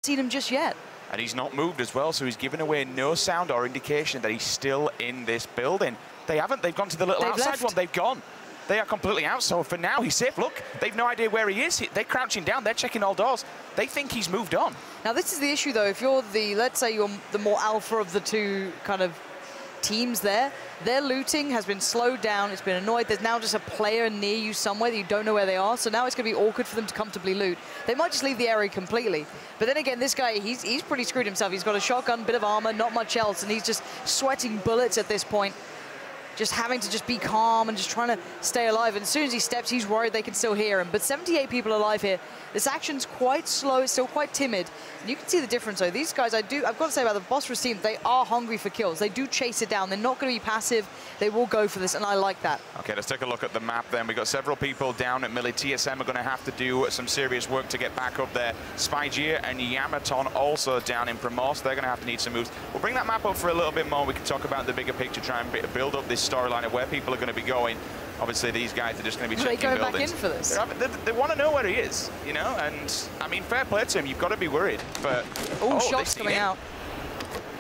seen him just yet. And he's not moved as well, so he's given away no sound or indication that he's still in this building. They haven't. They've gone to the little outside one. They've gone. They are completely out, so for now, he's safe. Look, they've no idea where he is. They're crouching down. They're checking all doors. They think he's moved on. Now, this is the issue, though. If you're let's say you're the more alpha of the two kind of teams there, their looting has been slowed down. It's been annoyed. There's now just a player near you somewhere that you don't know where they are, so now it's going to be awkward for them to comfortably loot. They might just leave the area completely. But then again, this guy, he's pretty screwed himself. He's got a shotgun, bit of armor, not much else, and he's just sweating bullets at this point. Just having to just be calm and just trying to stay alive. And as soon as he steps, he's worried they can still hear him. But 78 people alive here. This action's quite slow. It's still quite timid. And you can see the difference, though. These guys, I've got to say about the Bosphorus team, they are hungry for kills. They do chase it down. They're not going to be passive. They will go for this, and I like that. Okay, let's take a look at the map then. We've got several people down at Millie. TSM are going to have to do some serious work to get back up there. Spygear and Yamaton also down in Promos. They're going to have to need some moves. We'll bring that map up for a little bit more. We can talk about the bigger picture, try and build up this storyline of where people are going to be going. Obviously, these guys are just going to be checking buildings. Are they going back in for this? They want to know where he is, you know? And, I mean, fair play to him. You've got to be worried. But shots coming out.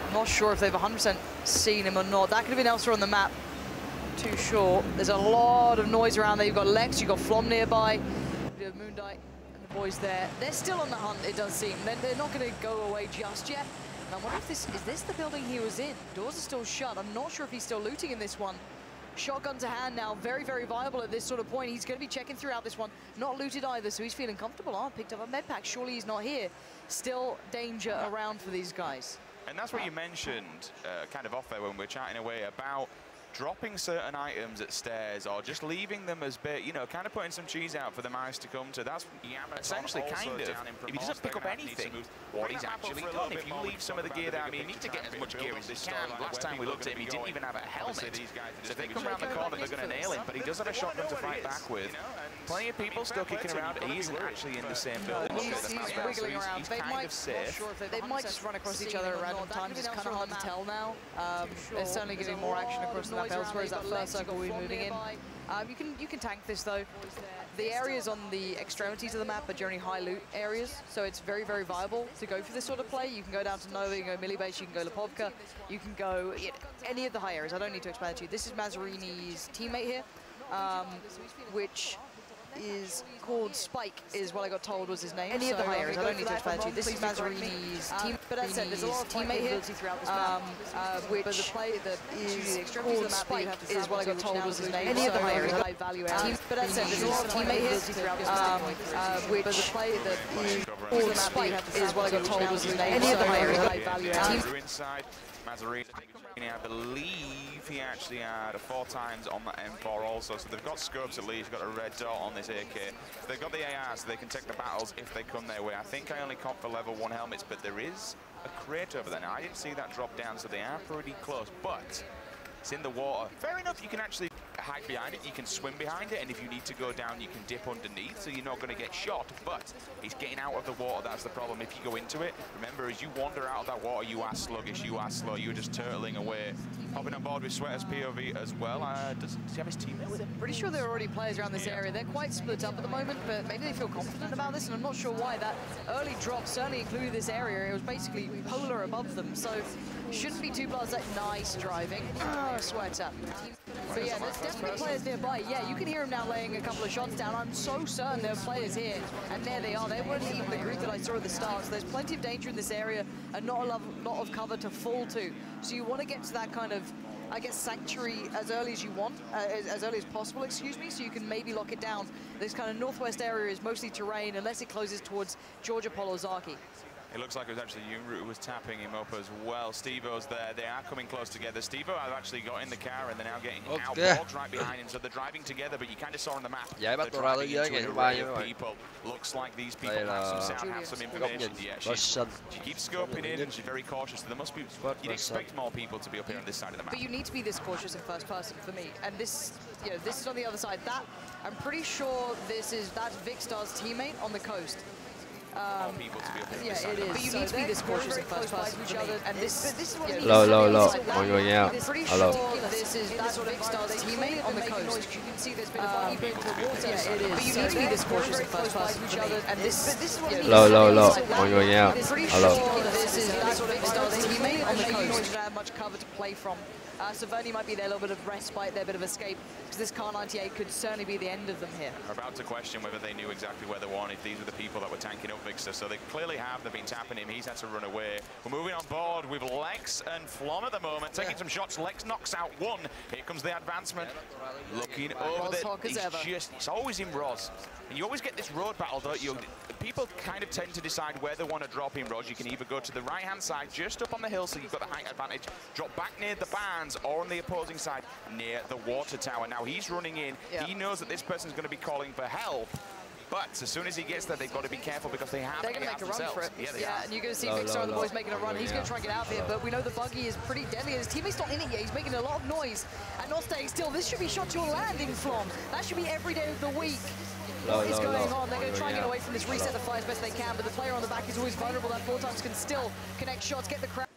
I'm not sure if they've 100% seen him or not. That could have been elsewhere on the map. Too sure. There's a lot of noise around there. You've got Lex, you've got Flom nearby. Moondite and the boys there. They're still on the hunt, it does seem. They're not going to go away just yet. And I wonder if is this the building he was in? Doors are still shut. I'm not sure if he's still looting in this one. Shotgun to hand now, very, very viable at this sort of point. He's going to be checking throughout this one. Not looted either, so he's feeling comfortable. Picked up a med pack. Surely he's not here. Still danger around for these guys. And that's what you mentioned kind of off there when we were chatting away about dropping certain items at stairs or just leaving them as bait, you know, kind of putting some cheese out for the mice to come to. That's essentially kind of, if he doesn't pick up anything, what he's actually done. If you leave some of the gear there, I mean, you need to get as much gear as you can. Last time we looked at him, he didn't even have a helmet. So if they come around the corner, they're going to nail him, but he does have a shotgun to fight back with. Plenty of people still kicking around. He isn't actually in the same building. He's wiggling around. He's kind of safe. They might just run across each other at random times. It's kind of hard to tell now. There's certainly getting more action across the map elsewhere as that first circle we're moving in. You can tank this though. The areas on the extremities of the map are generally high loot areas, so it's very, very viable to go for this sort of play. You can go down to Nova, you can go Millie Base, you can go Lipovka, you can go any of the high areas. I don't need to explain it to you. This is Mazzarini's teammate here, which is called Spike, is what I got told was his name. Any of the high areas, I don't need to explain it to you. This is Mazzarini's team, but as I said, there's a lot of teammate here, which is called Spike, is what I got told was his name. Any of the high areas, high value areas. But as I said, there's a lot of teammate here, which is called Spike, is what I got told was his name. Any of the high areas, high value areas. Mazzarini, I believe he actually had 4 times on that M4 also, so they've got scopes at least, got a red dot on this AK. They've got the AR, so they can take the battles if they come their way. I think I only comp for level 1 helmets, but there is a crate over there. Now, I didn't see that drop down, so they are pretty close, but it's in the water. Fair enough, you can actually hide behind it, you can swim behind it, and if you need to go down, you can dip underneath, so you're not going to get shot, but it's getting out of the water, that's the problem. If you go into it, remember, as you wander out of that water, you are sluggish, you are slow, you're just turtling away. Hopping on board with Sweater's POV as well. Does he have his teammate with him? Pretty sure there are already players around this area. They're quite split up at the moment, but maybe they feel confident about this, and I'm not sure why. That early drop certainly included this area. It was basically polar above them, so shouldn't be too blasé. Nice driving. Sweater. But yeah, there's definitely players nearby. Yeah, you can hear him now laying a couple of shots down. I'm so certain there are players here, and there they are. They weren't even the group that I saw at the start, so there's plenty of danger in this area and not a lot of cover to fall to. So you want to get to that kind of, I guess, sanctuary as early as you want, as early as possible, excuse me, so you can maybe lock it down. This kind of northwest area is mostly terrain, unless it closes towards Georgia Polozaki. It looks like it was actually Yunru who was tapping him up as well. Steve-O's there. They are coming close together. Steve-O have actually got in the car and they're now getting outboard right behind him. So they're driving together, but you kind of saw on the map. Yeah, but people. Looks like these people have some sound, have some information. Yeah, she keeps scoping in and she's very cautious. So there must be, you'd expect more people to be up here on this side of the map. But you need to be this cautious in first person for me. And this, you know, this is on the other side. That, I'm pretty sure that's Vicstar's teammate on the coast. people to be able to Yeah, it is. But you need to be this cautious in first person to each other. And this is what Low. Mọi người nghe không? Hello. This is that Big Star's teammate on the coast. You can see there's been a bunny bit to water. Yeah, it is. But you need to be this cautious in first person to each other. And this is what Low. Mọi người nghe không? Hello. This is that Big Star's teammate on the coast. You don't have much cover to play from. Savoni might be there, a little bit of respite there, a bit of escape, because this Car 98 could certainly be the end of them here. We're about to question whether they knew exactly where they wanted. These were the people that were tanking up Victor, so they clearly have. They've been tapping him. He's had to run away. We're moving on board with Lex and Flom at the moment, taking some shots. Lex knocks out one. Here comes the advancement. Looking over it's always in Roz. And you always get this road battle, don't you? People kind of tend to decide where they want to drop in Roz. You can either go to the right-hand side, just up on the hill, so you've got the height advantage, drop back near the barns, or on the opposing side, near the water tower. Now he's running in. He knows that this person's going to be calling for help. But as soon as he gets there, they've got to be careful because they have. They're going to make a run for it. Yeah, and you're going to see Victor and the boys making a run. He's going to try and get out of here, but we know the buggy is pretty deadly. His teammate's not in it yet. He's making a lot of noise and not staying still. This should be shot to a landing, Flom. That should be every day of the week. What is going on? They're going to try and get away from this, reset the fire as best they can, but the player on the back is always vulnerable. That 4 times can still connect shots, get the crouch.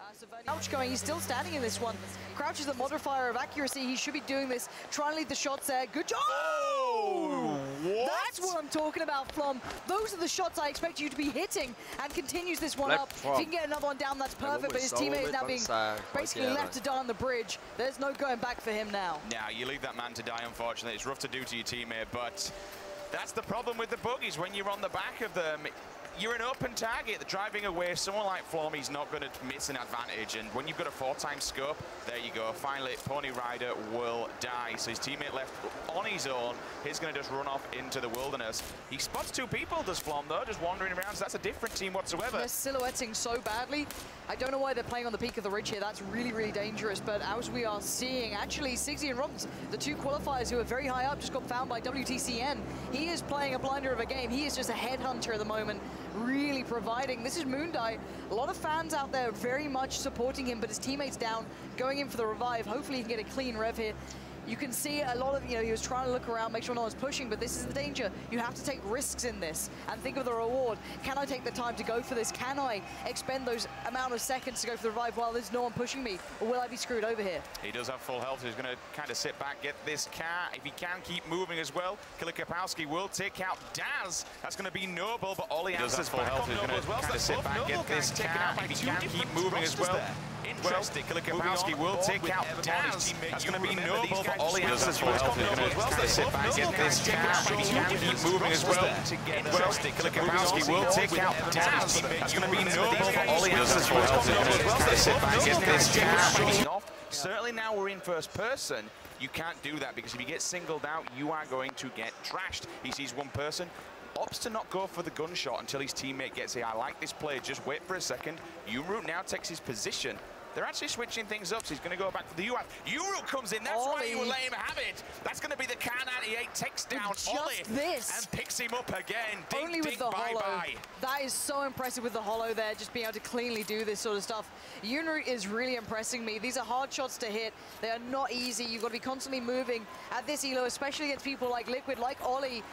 Crouch going, he's still standing in this one. Crouch is the modifier of accuracy. He should be doing this. Try and lead the shots there. Good job! Oh! That's what I'm talking about, Flom. Those are the shots I expect you to be hitting, and continues this one up. If you can get another one down, that's perfect, but his teammate is now being basically left to die on the bridge. There's no going back for him now. Yeah, you leave that man to die, unfortunately. It's rough to do to your teammate, but that's the problem with the buggies. When you're on the back of them, you're an open target. Driving away, someone like Flom, he's not going to miss an advantage. And when you've got a 4-time scope, there you go. Finally, Pony Rider will die. So his teammate left on his own. He's going to just run off into the wilderness. He spots 2 people, does Flom, though, just wandering around. So that's a different team whatsoever. They're silhouetting so badly. I don't know why they're playing on the peak of the ridge here. That's really, really dangerous. But as we are seeing, actually, Sigsy and Robs, the 2 qualifiers who are very high up, just got found by WTCN. He is playing a blinder of a game. He is just a headhunter at the moment, really providing. This is Moondai. A lot of fans out there very much supporting him, but his teammates down, going in for the revive. Hopefully he can get a clean rev here. You can see a lot of, he was trying to look around, make sure no one's pushing, but this is the danger. You have to take risks in this and think of the reward. Can I take the time to go for this? Can I expend those amount of seconds to go for the revive while there's no one pushing me? Or will I be screwed over here? He does have full health. He's going to kind of sit back, get this car. If he can keep moving as well, Killer Kapowski will take out Daz. That's going to be noble, but all he has is full health. He's going to kind of sit back, get this car. If he can keep moving as well. Interesting. Killer Kapowski will take out Daz. That's going to be noble, but all he has is full health. He's going to kind of sit back, get this car. If he can keep moving as well. Interesting. Killer Kapowski will take out Daz. That's going to be noble, but all he has is full health. He's going to kind of sit back, get this car. Certainly now we're in first person. You can't do that because if you get singled out, you are going to get trashed. He sees one person, opts to not go for the gunshot until his teammate gets here. I like this play, just wait for a second. Umroot now takes his position. They're actually switching things up, so he's going to go back for the UAV. Umroot comes in, that's why you let him have it. That's going to be the Car 98, takes down Ollie and picks him up again. Ding, only with ding, the bye, hollow. bye. That is so impressive with the hollow there, just being able to cleanly do this sort of stuff. Umroot is really impressing me. These are hard shots to hit. They are not easy. You've got to be constantly moving at this elo, especially against people like Liquid, like Ollie.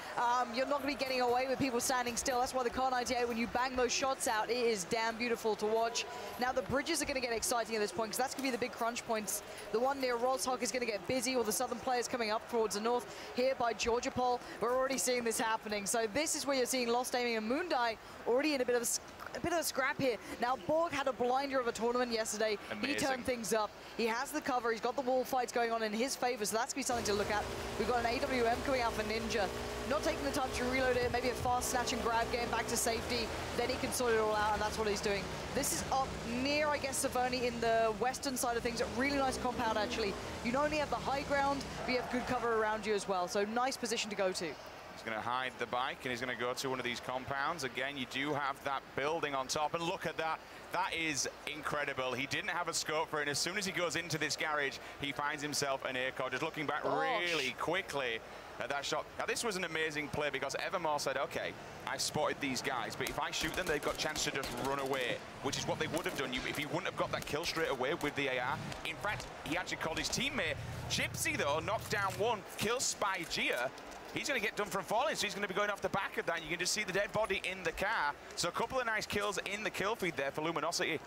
You're not going to be getting away with people standing still. That's why the Car 98, when you bang those shots out, it is damn beautiful to watch. Now the bridges are going to get exciting at this point, because that's going to be the big crunch points. The one near Rozhok is going to get busy, or the southern players coming up towards the north here by Georgia Pol. We're already seeing this happening. So this is where you're seeing Lost Aiming and Moondai already in a bit of a scrap here. Now, Borg had a blinder of a tournament yesterday. Amazing. He turned things up. He has the cover. He's got the wall fights going on in his favor, so that's going to be something to look at. We've got an AWM coming out for Ninja. Not taking the time to reload it, maybe a fast snatch and grab, getting back to safety. Then he can sort it all out, and that's what he's doing. This is up near, I guess, Savoni in the western side of things. A really nice compound, actually. You not only have the high ground, but you have good cover around you as well. So nice position to go to. He's going to hide the bike, and he's going to go to one of these compounds. Again, you do have that building on top, and look at that. That is incredible. He didn't have a scope for it, and as soon as he goes into this garage, he finds himself an ACOG. Just looking back really quickly at that shot. Now, this was an amazing play because Evermore said, okay, I've spotted these guys, but if I shoot them, they've got a chance to just run away, which is what they would have done. If he wouldn't have got that kill straight away with the AR. In fact, he actually called his teammate. Gypsy, though, knocked down one, kills Spy Gia. He's going to get done from falling, so he's going to be going off the back of that. You can just see the dead body in the car. So a couple of nice kills in the kill feed there for Luminosity.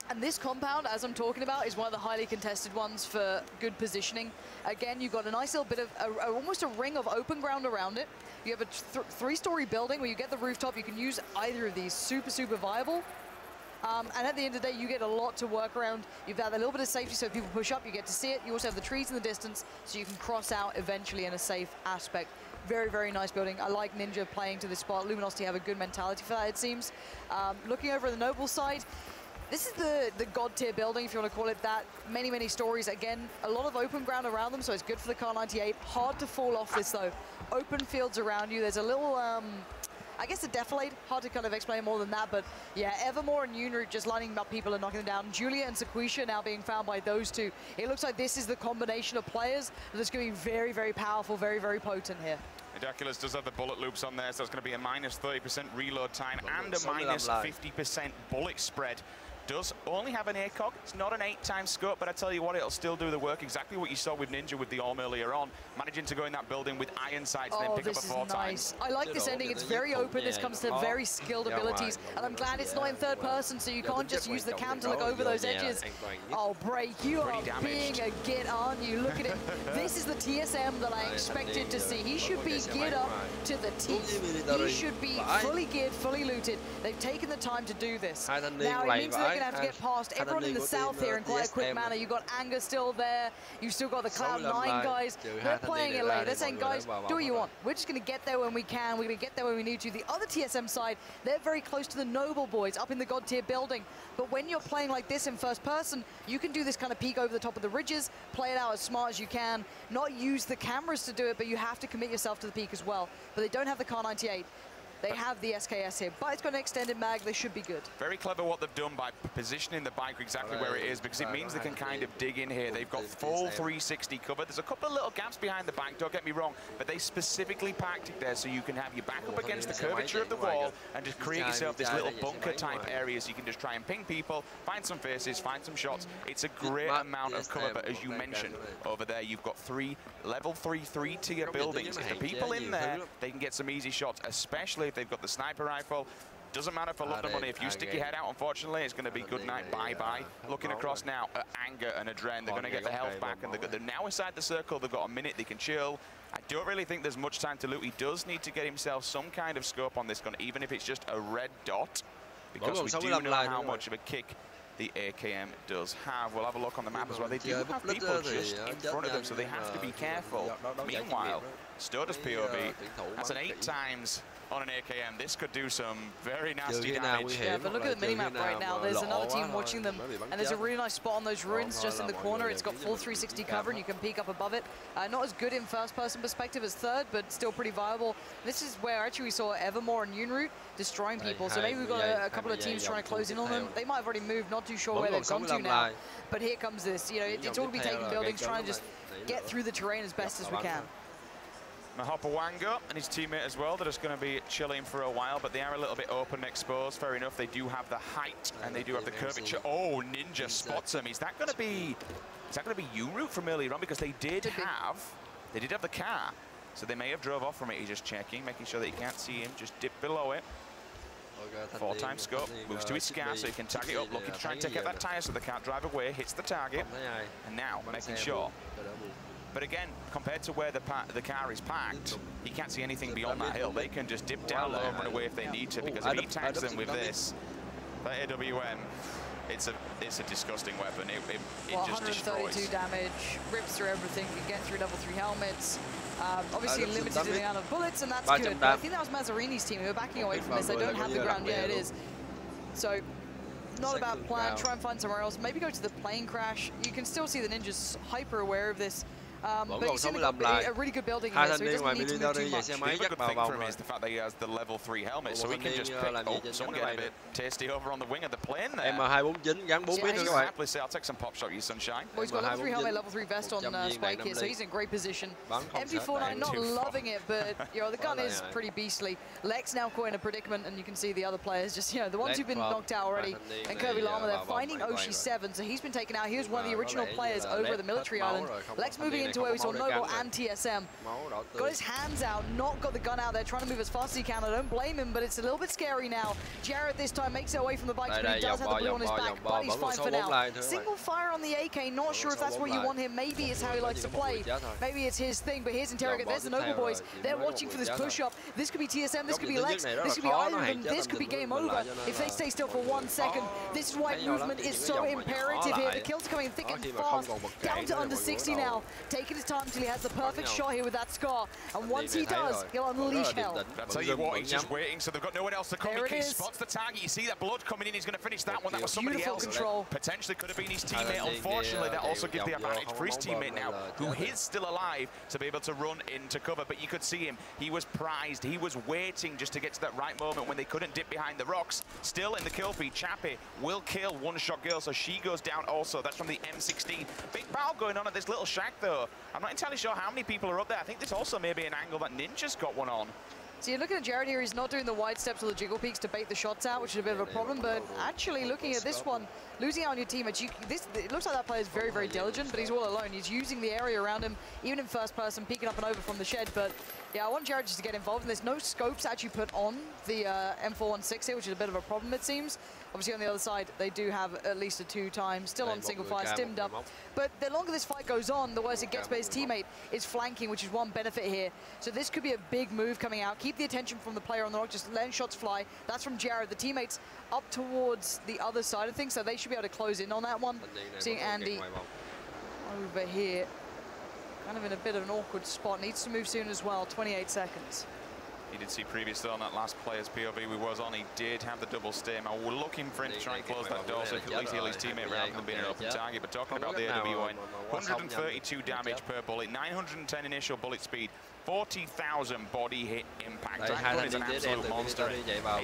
And this compound, as I'm talking about, is one of the highly contested ones for good positioning. Again, you've got a nice little bit of, almost a ring of open ground around it. You have a three-story building where you get the rooftop. You can use either of these, super, super viable. And at the end of the day, you get a lot to work around. You've got a little bit of safety, so if people push up, you get to see it. You also have the trees in the distance, so you can cross out eventually in a safe aspect. Very, very nice building. I like Ninja playing to this spot. Luminosity have a good mentality for that, it seems. Looking over at the Noble side, this is the god tier building, if you want to call it that. Many, many stories. Again, a lot of open ground around them, so it's good for the Car 98. Hard to fall off this, though. Open fields around you. There's a little, I guess, a defilade. Hard to kind of explain more than that, but yeah, Evermore and Unroot just lining up people and knocking them down. Julia and Sequisha now being found by those two. It looks like this is the combination of players that's going to be very, very powerful, very, very potent here. Ridiculous does have the bullet loops on there, so it's going to be a minus 30% reload time and a minus 50% bullet spread. Does only have an ACOG. It's not an 8-time scope, but I tell you what, it'll still do the work. Exactly what you saw with Ninja with the Orm earlier on, managing to go in that building with iron sights and then pick up a 4 times. I like this ending. It's very open. This comes to very skilled abilities, and I'm glad it's not in third person, so you can't just use the cam to look over those edges. Oh, Break, you are being a git, aren't you? Look at him. This is the TSM that I expected to see. He should be geared up to the teeth. He should be fully geared, fully looted. They've taken the time to do this. Now, it means they're going to have to get past everyone in the south here in quite a quick manner. You've got Anger still there. You've still got the Cloud9 guys. They're playing it late. They're saying, guys, do what you want. We're just going to get there when we can. We're going to get there when we need to. The other TSM side, they're very close to the Noble boys up in the God tier building. But when you're playing like this in first person, you can do this kind of peek over the top of the ridges, play it out as smart as you can, not use the cameras to do it, but you have to commit yourself to the peak as well. But they don't have the Car 98. They have the SKS here, but it's got an extended mag. They should be good. Very clever what they've done by positioning the bike exactly where it is, because it means they can kind of dig in here. They've got full 360 cover. There's a couple of little gaps behind the bike, don't get me wrong, but they specifically packed it there so you can have your back up against the curvature of the wall and just create yourself this little bunker type area so you can just try and ping people, find some faces, find some shots. It's a great amount of cover, but as you mentioned, over there you've got 3 level 3 3-tier buildings. If the people in there, they can get some easy shots, especially if they've got the sniper rifle. Doesn't matter for love and money. If you stick your head out, unfortunately, it's going to be good night, bye-bye. Looking across now at Anger and Adren, they're going to get the health back, and they're now inside the circle. They've got a minute, they can chill. I don't really think there's much time to loot. He does need to get himself some kind of scope on this gun, even if it's just a red dot, because we do know how much of a kick the AKM does have. We'll have a look on the map as well. They do have people just in front of them, so they have to be careful. Meanwhile, Stoda's POV, that's an 8 times on an AKM. This could do some very nasty damage. Yeah, but look at the minimap right now. There's another team watching them, and there's a really nice spot on those ruins just in the corner. It's got full 360 cover, and you can peek up above it. Not as good in first-person perspective as third, but still pretty viable. This is where actually we saw Evermore and Unroot destroying people, so maybe we've got a couple of teams trying to close in on them. They might have already moved, not too sure where they've gone to now. But here comes this. You know, it's all to be taking buildings, trying to just get through the terrain as best as we can. Mahopawanga and his teammate as well, they're just going to be chilling for a while, but they are a little bit open and exposed. Fair enough, they do have the height and they do have the curvature. Oh, Ninja spots him. Is that going to be Unroot from earlier on? Because they did have the car, so they may have drove off from it. He's just checking, making sure that he can't see him. Just dip below it. 4-time scope, moves to his scar so he can tag it up, looking to try and take out that tyre so they can't drive away, hits the target, and now making sure. But again, compared to where the car is parked, he can't see anything beyond that hill. They can just dip down low and run away if they need to, because if he tags them with this, that AWM, it's a disgusting weapon. It just destroys. 132 damage, rips through everything. You get through level 3 helmets. Obviously limited to the amount of bullets, and that's good. But I think that was Mazzarini's team who were backing away from this. They don't have the ground yet, it is. So, not a bad plan. Try and find somewhere else. Maybe go to the plane crash. You can still see the Ninja's hyper aware of this. But you see a really good building here, so he doesn't need to move too much. The good thing for him is the fact that he has the level 3 helmet, so he can just pick. Oh, someone get a bit tasty over on the wing of the plane there. M249 gắn 4 mét nữa các bạn. Happily say, I'll take some pop shot, you sunshine. Well, he's got level 3 helmet, level 3 vest on Spike here, so he's in great position. MP49 not loving it, but you know the gun is pretty beastly. Lex now caught in a predicament, and you can see the other players just the ones who've been knocked out already. And Kirby Llama, they're finding Oshi 7, so he's been taken out. He was one of the original players over at the military island. Lex moving into where we saw Noble and TSM. Got his hands out, not got the gun out there, trying to move as fast as he can. I don't blame him, but it's a little bit scary now. Jared this time makes it away from the bikes, but he does have the blue on his back, but he's fine for now. Single fire on the AK, not sure if that's what you want him. Maybe it's how he likes to play. Maybe it's his thing, but here's Interrogate. There's the Noble boys. They're watching for this push-up. This could be TSM, this could be Lex, this could be either of them, this could be game over. If they stay still for 1 second, this is why movement is so imperative here. The kills are coming thick and fast, down to under 60 now. Taking his time until he has the perfect shot here with that Scar. And once he does, he'll unleash hell. I'll tell you what, he's just waiting, so they've got no one else to come. He spots the target, you see that blood coming in, he's going to finish that one. That was somebody else. Control. Potentially could have been his teammate. Unfortunately, that also gives the advantage for his teammate now, who is still alive, to be able to run into cover. But you could see him, he was prized, he was waiting just to get to that right moment when they couldn't dip behind the rocks. Still in the kill feed, Chappie will kill one-shot girl, so she goes down also. That's from the M16. Big battle going on at this little shack, though. I'm not entirely sure how many people are up there. I think there's also maybe an angle that Ninja's got one on. So you're looking at Jared here, he's not doing the wide steps or the jiggle peaks to bait the shots out, which is a bit of a problem, but actually looking at this one, losing out on your teammates, it looks like that player is very, very diligent, but he's all alone. He's using the area around him, even in first person, peeking up and over from the shed, but yeah, I want Jared just to get involved in this. No scopes actually put on the M416 here, which is a bit of a problem, it seems. Obviously, on the other side, they do have at least a 2-time, still on single fire, stimmed up. But the longer this fight goes on, the worse it gets, but his teammate is flanking, which is one benefit here. So this could be a big move coming out. Keep the attention from the player on the rock, just letting shots fly. That's from Jared. The teammates up towards the other side of things, so they should be able to close in on that one. Seeing Andy over here, kind of in a bit of an awkward spot. Needs to move soon as well, 28 seconds. You did see previously on that last player's POV we was on, he did have the double stim. We're looking for him to try and close that door so he could at least heal his teammate rather than being an open target. But talking about the AWN, 132 damage per bullet, 910 initial bullet speed, 40,000 body hit impact. That is an absolute monster.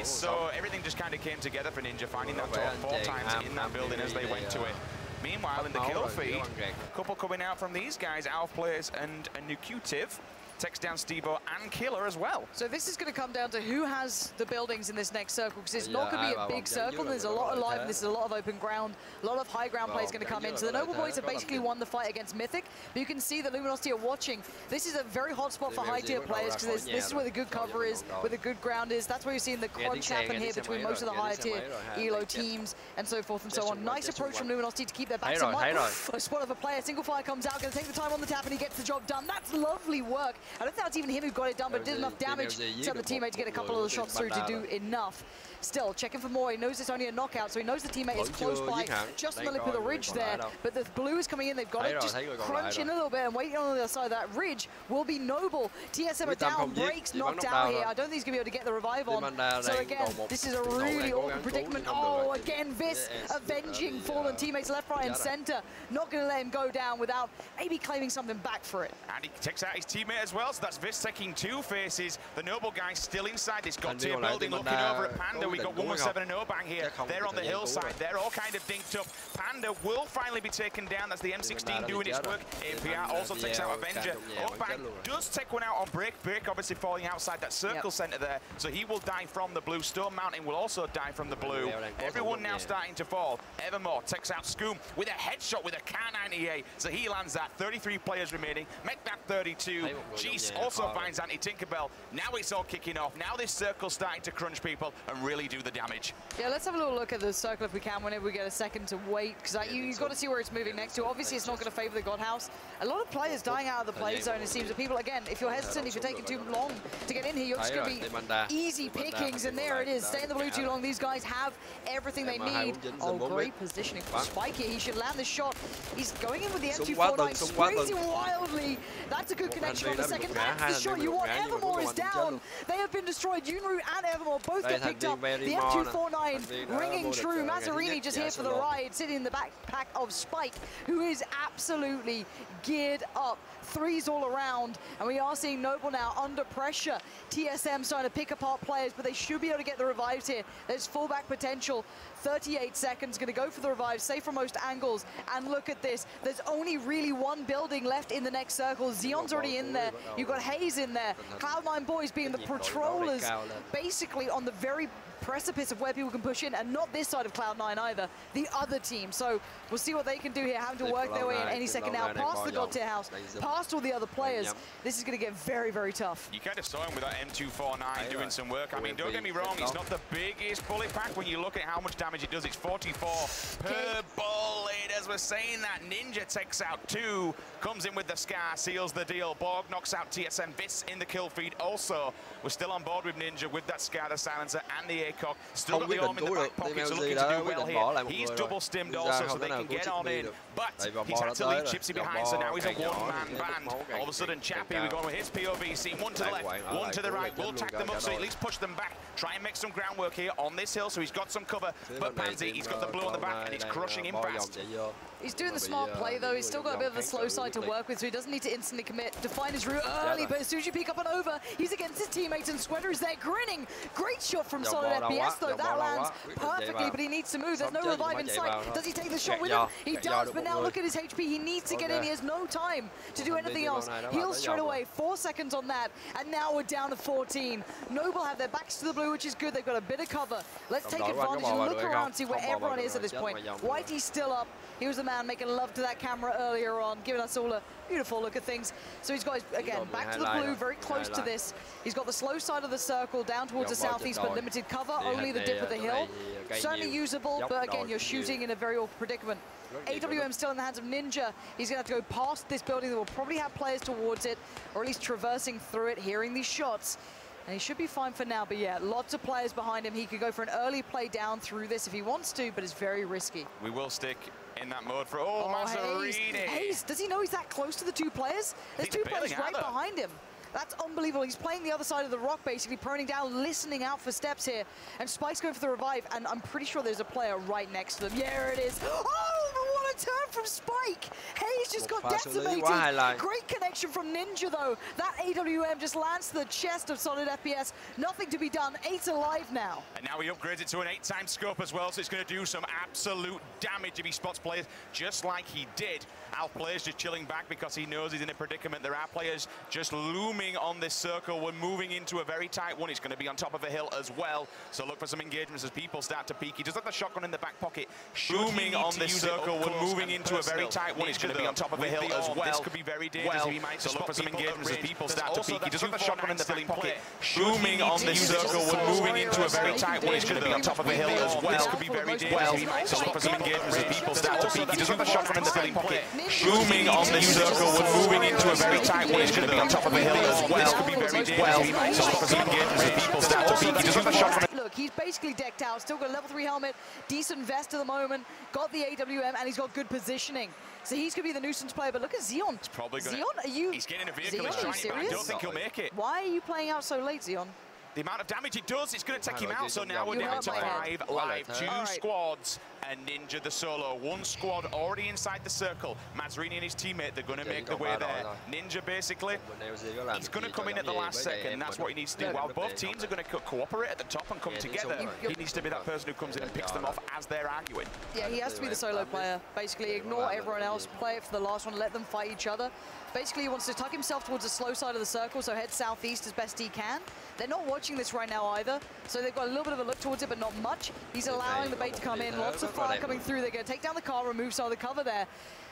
So everything just kind of came together for Ninja, finding that top 4 times in that building as they went to it. Meanwhile, in the kill feed, a couple coming out from these guys, Alf Players and Nucutive. Takes down Stevo and Killer as well. So this is going to come down to who has the buildings in this next circle, because it's not going to be a big circle. There's a lot of live, this is a lot of open ground, a lot of high ground plays going to come in. So the Noble Boys have basically won the fight against Mythic, but you can see that Luminosity are watching. This is a very hot spot for high tier players, because this is where the good cover is, where the good ground is. That's where you're seeing the crunch happen here between most of the higher tier ELO teams and so forth and so on. Nice approach from Luminosity to keep their backs on line. A spot of a player, single fire comes out, going to take the time on the tap, and he gets the job done. That's lovely work. I don't think that's even him who got it done, but did enough damage to the teammate to get a couple of the shots through to do enough. Still, checking for more. He knows it's only a knockout, so he knows the teammate is close by, just on the lip of the ridge there. But the blue is coming in. They've got to just crunch in a little bit and waiting on the other side of that ridge will be Noble. TSM are down, Breaks knocked out here. I don't think he's going to be able to get the revive on. So again, this is a really awkward predicament. Oh, again, Vis avenging fallen teammates left, right, and center. Not going to let him go down without maybe claiming something back for it. And he takes out his teammate as well, so that's Vis taking 2 faces. The Noble guy still inside this god-tier building, looking over at Panda. We got 117 and Obang here. They're on the hillside. They're all kind of dinked up. Panda will finally be taken down. That's the M16 doing its work. APR also takes out Avenger. Obang does take one out on Break. Break obviously falling outside that circle center there, so he will die from the blue. Stone Mountain will also die from the blue. Everyone now starting to fall. Evermore takes out Scoom with a headshot with a K98, so he lands that. 33 players remaining. Make that 32. Jeez also finds Anti-Tinkerbell. Now it's all kicking off. Now this circle's starting to crunch people and really do the damage. Yeah, let's have a little look at the circle if we can, whenever we get a second to wait, because you've got to see where it's moving next to. Obviously, it's not going to favor the God House. A lot of players dying out of the play zone. It seems that people, again, if you're hesitant, if you're taking too long to get in here, you're just going to be easy pickings, and there it is. Stay in the blue too long. These guys have everything they need. Oh, great positioning for Spike here. He should land the shot. He's going in with the M249, squeezing wildly. That's a good connection on the second. That's the shot you want. Evermore is down. They have been destroyed. Yunru and Evermore both get picked up. The M249 ringing true. Mazzarini just here for the ride, sitting in the backpack of Spike, who is absolutely geared up. 3s all around, and we are seeing Noble now under pressure. TSM starting to pick apart players, but they should be able to get the revives here. There's fallback potential. 38 seconds, going to go for the revive, safe from most angles, and look at this. There's only really one building left in the next circle. Xeon's already in there. You've got Hayes in there. Cloud9 boys being the patrollers, basically on the very precipice of where people can push in, and not this side of Cloud9 either, the other team. So we'll see what they can do here, having to work their way in any second now, past the God tier house, past all the other players. This is going to get very, very tough. You kind of saw him with that M249 doing some work. I mean, don't get me wrong, he's not the biggest bullet pack when you look at how much damage it does. It's 44 per bullet. As we're saying that, Ninja takes out 2, comes in with the Scar, seals the deal. Borg knocks out TSN, Viss in the kill feed. Also, we're still on board with Ninja with that Scar, the silencer, and the ACOG. Still got the arm in the back pocket, so looking to do well here. He's double stimmed also, so they can get on in. But he's had to leave Chipsy behind, so now he's a one-man band. All of a sudden, Chappie, we're going with his POV, see one to the left, one to the right. We'll tack them up, so at least push them back. Try and make some groundwork here on this hill, so he's got some cover. But Pansy, he's got the blue on the back, and it's crushing him fast. He's doing the smart play, though. He's still got a bit of the slow side to work with, so he doesn't need to instantly commit, define his route early. But as soon as you peek up and over, he's against his teammates, and Sweater is there grinning. Great shot from Solid FPS, though. That lands perfectly, but he needs to move. There's no revive in sight. Does he take the shot with him? He does, but now look at his HP. He needs to get in. He has no time to do anything else. Heals straight away. 4 seconds on that, and now we're down to 14. Noble have their backs to the blue, which is good. They've got a bit of cover. Let's take advantage and look around, see where everyone is at this point. Whitey's still up. He was the man making love to that camera earlier on, giving us all a beautiful look at things. So he's got his, again, back to the blue, very close to this. He's got the slow side of the circle down towards the southeast, but limited cover, only the dip of the hill. Certainly usable, but again, you're shooting in a very awkward predicament. AWM still in the hands of Ninja. He's going to have to go past this building. That will probably have players towards it, or at least traversing through it, hearing these shots. And he should be fine for now, but yeah, lots of players behind him. He could go for an early play down through this if he wants to, but it's very risky. We will stick in that mode for Mazarini. Hayes, does he know he's that close to the 2 players? There's 2 players right behind him. That's unbelievable. He's playing the other side of the rock, basically, proning down, listening out for steps here. And Spike's going for the revive, and I'm pretty sure there's a player right next to them. Yeah, it is. Oh, what a turn from Spike. Hayes just got decimated. Great connection from Ninja, though. That AWM just lands to the chest of Solid FPS. Nothing to be done. 8 alive now. And now he upgrades it to an 8-time scope as well, so it's going to do some absolute damage if he spots players, just like he did. Alf players just chilling back because he knows he's in a predicament. There are players just looming on this circle. We're moving into a very tight one. He's going to be on top of a hill as well. So look for some engagements as people start to peek. He does have the shotgun in the back pocket. Looming on this circle. We're moving into a very tight one. He's going to be on top of a hill as well. This could be very dangerous. He might so look for some engagements as people start to peek. He does have the shotgun in the back pocket. Looming on this circle. We're moving into a very tight one. He's going to be on top of a hill as well. This could be very dangerous. So look for some engagements as people start to peek. He does have the shotgun in the back pocket. Looming on this circle. We're moving into a very tight one. He's going to be on top of a hill as well. This could be very dangerous. So look for some engagements as people start to peek. He does have the shotgun. Look, he's basically decked out. Still got a level 3 helmet, decent vest at the moment, got the AWM, and he's got good positioning. So he's going to be the nuisance player, but look at Xeon. He's probably going Xeon, are you... He's getting a vehicle. Xeon, He's trying it, but I don't think he'll make it. Why are you playing out so late, Xeon? The amount of damage it does, it's going to take him out. So now we're down to 5 live, 2 squads, and Ninja the solo. 1 squad already inside the circle. Mazarini and his teammate, they're going to make the way there. Ninja basically, he's going to come in at the last second. That's what he needs to do. While both teams are going to cooperate at the top and come together, he needs to be that person who comes in and picks them off as they're arguing. Yeah, he has to be the solo player. Basically, ignore everyone else, play it for the last one, let them fight each other. Basically, he wants to tuck himself towards the slow side of the circle, so head southeast as best he can. They're not watching this right now either, so they've got a little bit of a look towards it, but not much. He's allowing the bait to come in. Lots of fire coming through. They're going to take down the car, remove some of the cover there.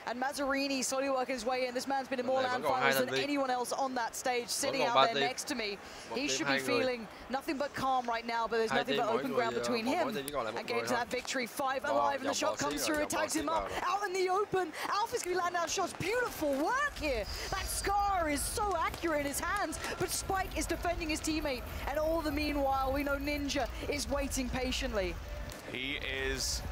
And Mazarini slowly working his way in. This man's been in more land finals than anyone else on that stage, sitting out there next to me. He should be feeling nothing but calm right now, but there's nothing but open ground between him and getting to that victory. 5 alive, and the shot comes through, it tags him up, out in the open. Alpha's going to be landing out shots. Beautiful work here. That Scar is so accurate in his hands, but Spike is defending his teammate. And all the meanwhile, we know Ninja is waiting patiently. He is...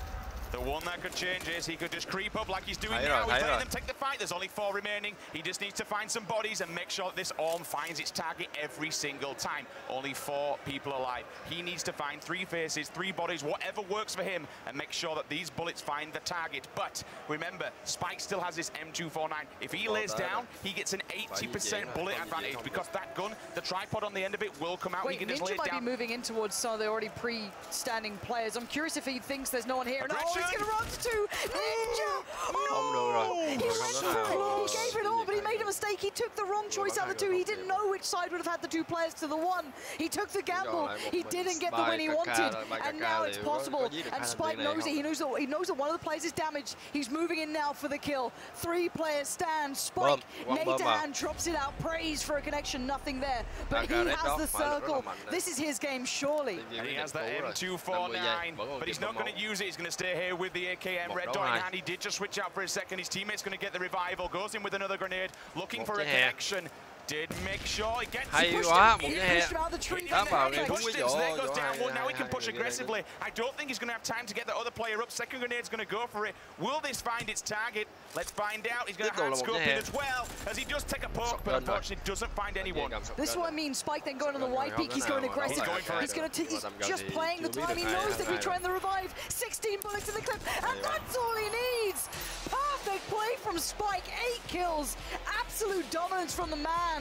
The one that could change is he could just creep up like he's doing now. He's letting them take the fight. There's only 4 remaining. He just needs to find some bodies and make sure that this arm finds its target every single time. Only 4 people alive. He needs to find 3 faces, 3 bodies, whatever works for him, and make sure that these bullets find the target. But remember, Spike still has this M249. If he lays down, he gets an 80% bullet advantage because that gun, the tripod on the end of it will come out. Wait, he can just Ninja lay it might down. be moving in towards some of the already pre-standing players. I'm curious if he thinks there's no one here. No, he's going gonna run to 2. Ninja! Không được rồi. He went for it. He gave it all, but he made a mistake. He took the wrong choice out of the 2. He didn't know which side would have had the 2 players to the 1. He took the gamble. He didn't get the win he wanted, and now it's possible. And Spike knows it. He knows that one of the players is damaged. He's moving in now for the kill. 3 players stand. Spike, Nathan drops it out. Praise for a connection. Nothing there, but he has the circle. This is his game, surely. And he has the M249, but he's not going to use it. He's going to stay here with the AKM. Red dot in hand. He did just switch out for a second. His teammate's going to get the revival. Goes in with another grenade, looking for a connection. Did make sure he gets pushed out of the tree. There goes down one. Now he can push aggressively. I don't think he's going to have time to get the other player up. Second grenade's going to go for it. Will this find its target? Let's find out. He's going to hard scope it as well, as he does take a poke, but unfortunately doesn't find anyone. This is what I mean. Spike then going on the white peak. He's going aggressive. He's just playing the time. He knows that he's trying to revive. 16 bullets in the clip, and that's all he needs. Perfect play from Spike. 8 kills. Absolute dominance from the man.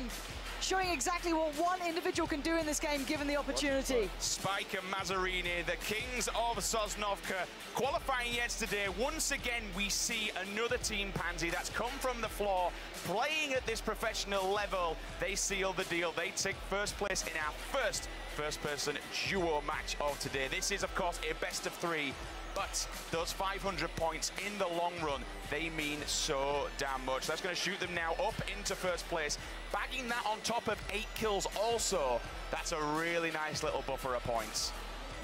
Showing exactly what one individual can do in this game given the opportunity. Spike and Mazzarini, the kings of Sosnovka, qualifying yesterday. Once again, we see another team, Pansy, that's come from the floor, playing at this professional level. They seal the deal. They take first place in our first-person duo match of today. This is, of course, a best of 3. But those 500 points in the long run, they mean so damn much. That's going to shoot them now up into first place. Bagging that on top of 8 kills also, that's a really nice little buffer of points.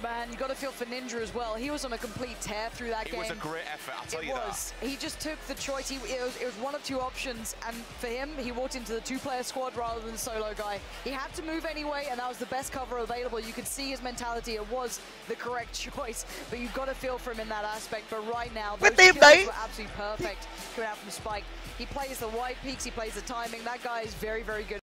Man, you got to feel for Ninja as well. He was on a complete tear through that game. It was a great effort, I'll tell you that. He just took the choice. It was one of 2 options, and for him, he walked into the 2-player squad rather than the solo guy. He had to move anyway, and that was the best cover available. You could see his mentality. It was the correct choice, but you've got to feel for him in that aspect. But right now, those kills were absolutely perfect coming out from Spike. He plays the white peaks, he plays the timing. That guy is very, very good.